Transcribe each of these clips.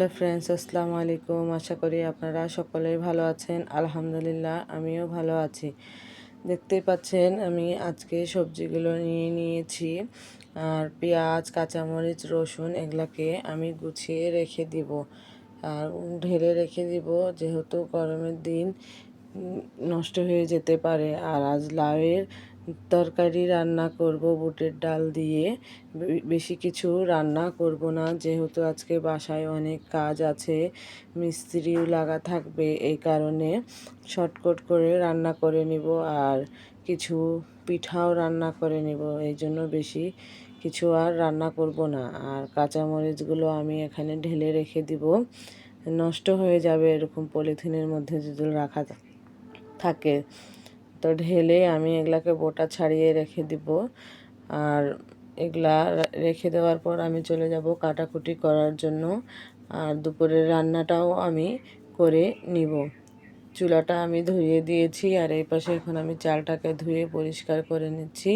Hello friends, আসসালামু আলাইকুম। আশা করি আপনারা সকলেই ভালো আছেন। আলহামদুলিল্লাহ, আমিও ভালো আছি। দেখতেই পাচ্ছেন আমি আজকে সবজিগুলো নিয়ে নিয়েছি। আর পেঁয়াজ, কাঁচামরিচ, রসুন এগুলাকে আমি গুছিয়ে রেখে দিব আর ঢেলে রেখে দিব, যেহেতু গরমের দিন নষ্ট হয়ে যেতে পারে। আর আজ লাউয়ের তরকারি রান্না করব বুটের ডাল দিয়ে। বেশি কিছু রান্না করব না, যেহেতু আজকে বাসায় অনেক কাজ আছে, মিস্ত্রিও লাগা থাকবে। এই কারণে শর্টকাট করে রান্না করে নিব আর কিছু পিঠাও রান্না করে নিব। এই জন্য বেশি কিছু আর রান্না করব না। আর কাঁচামরিচগুলো আমি এখানে ঢেলে রেখে দিব, নষ্ট হয়ে যাবে এরকম পলিথিনের মধ্যে যদি রাখা থাকে। তো ঢেলে আমি এগুলাকে বোটা ছাড়িয়ে রেখে দিব। আর এগুলা রেখে দেওয়ার পর আমি চলে যাব কাটাকুটি করার জন্য। আর দুপুরের রান্নাটাও আমি করে নিব। চুলাটা আমি ধুয়ে দিয়েছি আর এই পাশে এখন আমি চালটাকে ধুয়ে পরিষ্কার করে নিচ্ছি।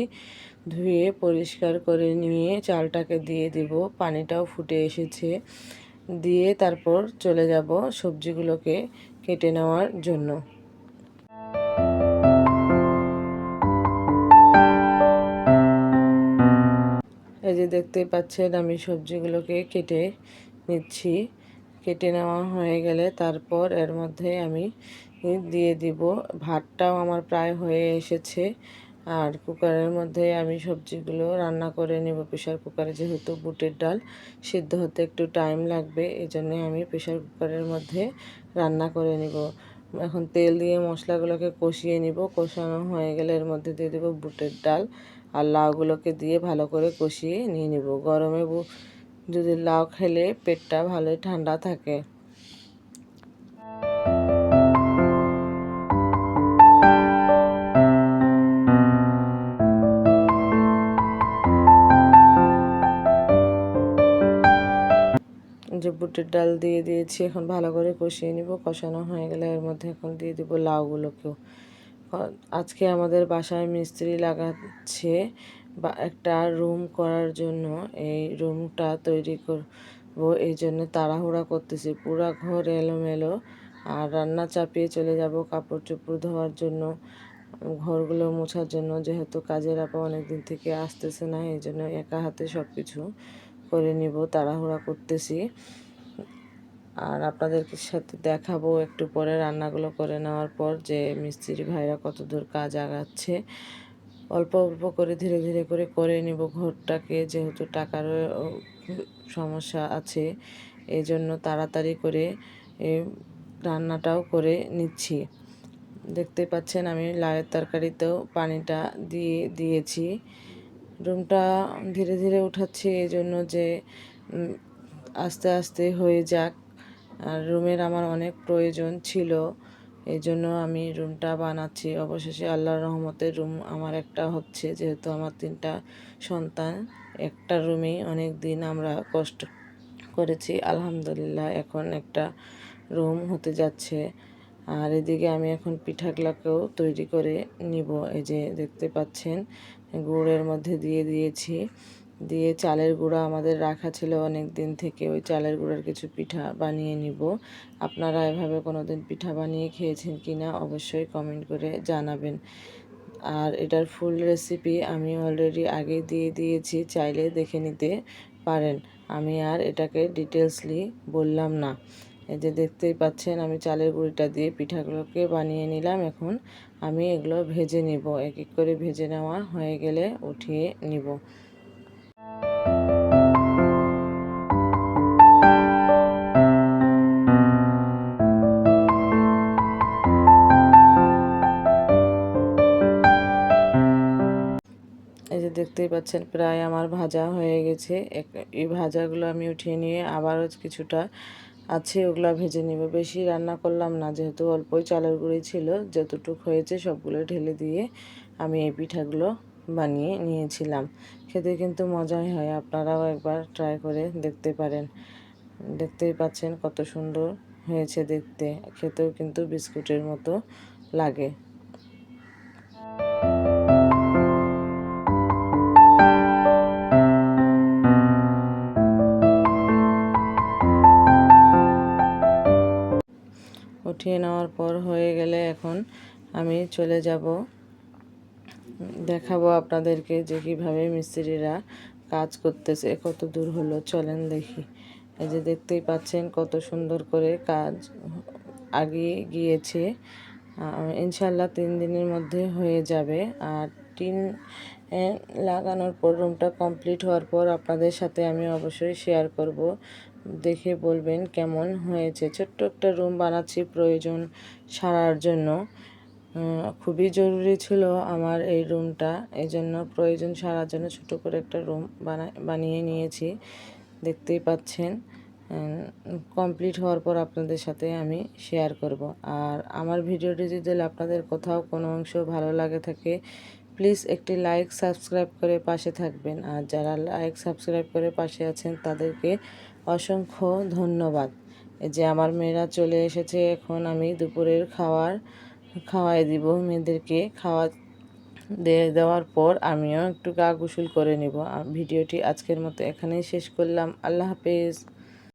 ধুয়ে পরিষ্কার করে নিয়ে চালটাকে দিয়ে দিব। পানিটাও ফুটে এসেছে। দিয়ে তারপর চলে যাব সবজিগুলোকে কেটে নেওয়ার জন্য। এই যে দেখতেই পাচ্ছেন আমি সবজিগুলোকে কেটে নিচ্ছি। কেটে নেওয়া হয়ে গেলে তারপর এর মধ্যে আমি দিয়ে দিব। ভাতটাও আমার প্রায় হয়ে এসেছে। আর কুকারের মধ্যে আমি সবজিগুলো রান্না করে নেব প্রেশার কুকারে, যেহেতু বুটের ডাল সিদ্ধ হতে একটু টাইম লাগবে। এই জন্যে আমি প্রেশার কুকারের মধ্যে রান্না করে নিব। এখন তেল দিয়ে মশলাগুলোকে কষিয়ে নিব। কষানো হয়ে গেলে এর মধ্যে দিয়ে দেবো বুটের ডাল আর লাউগুলোকে দিয়ে ভালো করে কষিয়ে নিয়ে নিব। গরমে যদি লাউ খেলে পেটটা ভালোই ঠান্ডা থাকে। যে বুটের ডাল দিয়ে দিয়েছি, এখন ভালো করে কষিয়ে নিব। কষানো হয়ে গেলে এর মধ্যে এখন দিয়ে দিব লাউগুলোকেও। আজকে আমাদের বাসায় মিস্ত্রি লাগাচ্ছে বা একটা রুম করার জন্য। এই রুমটা তৈরি করব, এই জন্য তাড়াহুড়া করতেছি। পুরা ঘর এলোমেলো। আর রান্না চাপিয়ে চলে যাব কাপড় চোপড় ধোয়ার জন্য, ঘরগুলো মোছার জন্য, যেহেতু কাজের আপা অনেক দিন থেকে আসতেছে না। এই জন্য একা হাতে সব কিছু করে নিব, তাড়াহুড়া করতেছি। আর আপনাদের সাথে দেখাবো একটু পরে রান্নাগুলো করে নেওয়ার পর যে মিস্ত্রি ভাইরা কতদূর কাজ আগাচ্ছে। অল্প অল্প করে ধীরে ধীরে করে নিব ঘরটাকে, যেহেতু টাকারও সমস্যা আছে। এই জন্য তাড়াতাড়ি করে রান্নাটাও করে নিচ্ছি। দেখতে পাচ্ছেন আমি লাউয়ের তরকারিতেও পানিটা দিয়ে দিয়েছি। রুমটা ধীরে ধীরে উঠাচ্ছি এই জন্য যে আস্তে আস্তে হয়ে যাক। আর রুমের আমার অনেক প্রয়োজন ছিল, এই জন্য আমি রুমটা বানাচ্ছি। অবশেষে আল্লাহর রহমতে রুম আমার একটা হচ্ছে, যেহেতু আমার 3টা সন্তান। একটা রুমেই অনেক দিন আমরা কষ্ট করেছি, আলহামদুলিল্লাহ এখন একটা রুম হতে যাচ্ছে। আর এদিকে আমি এখন পিঠাগুলোকেও তৈরি করে নিব। এই যে দেখতে পাচ্ছেন গুড়ের মধ্যে দিয়ে দিয়েছি। দিয়ে চালের গুঁড়া আমাদের রাখা ছিল অনেক দিন থেকে, ওই চালের গুঁড়ার কিছু পিঠা বানিয়ে নিব। আপনারা এভাবে কোনো দিন পিঠা বানিয়ে খেয়েছেন কি না অবশ্যই কমেন্ট করে জানাবেন। আর এটার ফুল রেসিপি আমি অলরেডি আগে দিয়ে দিয়েছি, চাইলে দেখে নিতে পারেন। আমি আর এটাকে ডিটেলসলি বললাম না। এই যে দেখতেই পাচ্ছেন আমি চালের গুঁড়িটা দিয়ে পিঠাগুলোকে বানিয়ে নিলাম। এখন আমি এগুলো ভেজে নিব। এক এক করে ভেজে নেওয়া হয়ে গেলে উঠিয়ে নিব। এই যে দেখতেই পাচ্ছেন প্রায় আমার ভাজা হয়ে গেছে। এই ভাজাগুলো আমি উঠিয়ে নিয়ে আবারও কিছুটা আছে, ওগুলো ভেজে নিব। বেশি রান্না করলাম না, যেহেতু অল্পই চালের গুঁড়ি ছিল। যতটুকু হয়েছে সবগুলো ঢেলে দিয়ে আমি এই পিঠাগুলো বানিয়ে নিয়েছিলাম। খেতে কিন্তু মজাই হয়, আপনারাও একবার ট্রাই করে দেখতে পারেন। দেখতেই পাচ্ছেন কত সুন্দর হয়েছে দেখতে, খেতেও কিন্তু বিস্কুটের মতো লাগে। উঠিয়ে নেওয়ার পর হয়ে গেলে এখন আমি চলে যাব, দেখাবো আপনাদেরকে যে কীভাবে মিস্ত্রিরা কাজ করতেছে। কত দূর হলো চলেন দেখি। এই যে দেখতেই পাচ্ছেন কত সুন্দর করে কাজ আগিয়ে গিয়েছে। ইনশাল্লাহ 3 দিনের মধ্যে হয়ে যাবে। আর টিন লাগানোর পর রুমটা কমপ্লিট হওয়ার পর আপনাদের সাথে আমি অবশ্যই শেয়ার করব, দেখে বলবেন কেমন হয়েছে। ছোট্ট একটা রুম বানাচ্ছি প্রয়োজন সারার জন্য। খুবই জরুরি ছিল আমার এই রুমটা, এই জন্য প্রয়োজন সারার জন্য ছোট করে একটা রুম বানিয়ে নিয়েছি। দেখতেই পাচ্ছেন। কমপ্লিট হওয়ার পর আপনাদের সাথে আমি শেয়ার করব। আর আমার ভিডিওটি যদি আপনাদের কোথাও কোনো অংশ ভালো লাগে থাকে, প্লিজ একটি লাইক সাবস্ক্রাইব করে পাশে থাকবেন। আর যারা লাইক সাবস্ক্রাইব করে পাশে আছেন তাদেরকে অসংখ্য ধন্যবাদ। এই যে আমার মেয়েরা চলে এসেছে, এখন আমি দুপুরের খাওয়াই দিব মেয়েদেরকে। দেওয়ার পর আমিও একটু গা গোসল করে নিব। ভিডিওটি আজকের মতো এখানেই শেষ করলাম। আল্লাহ হাফেজ।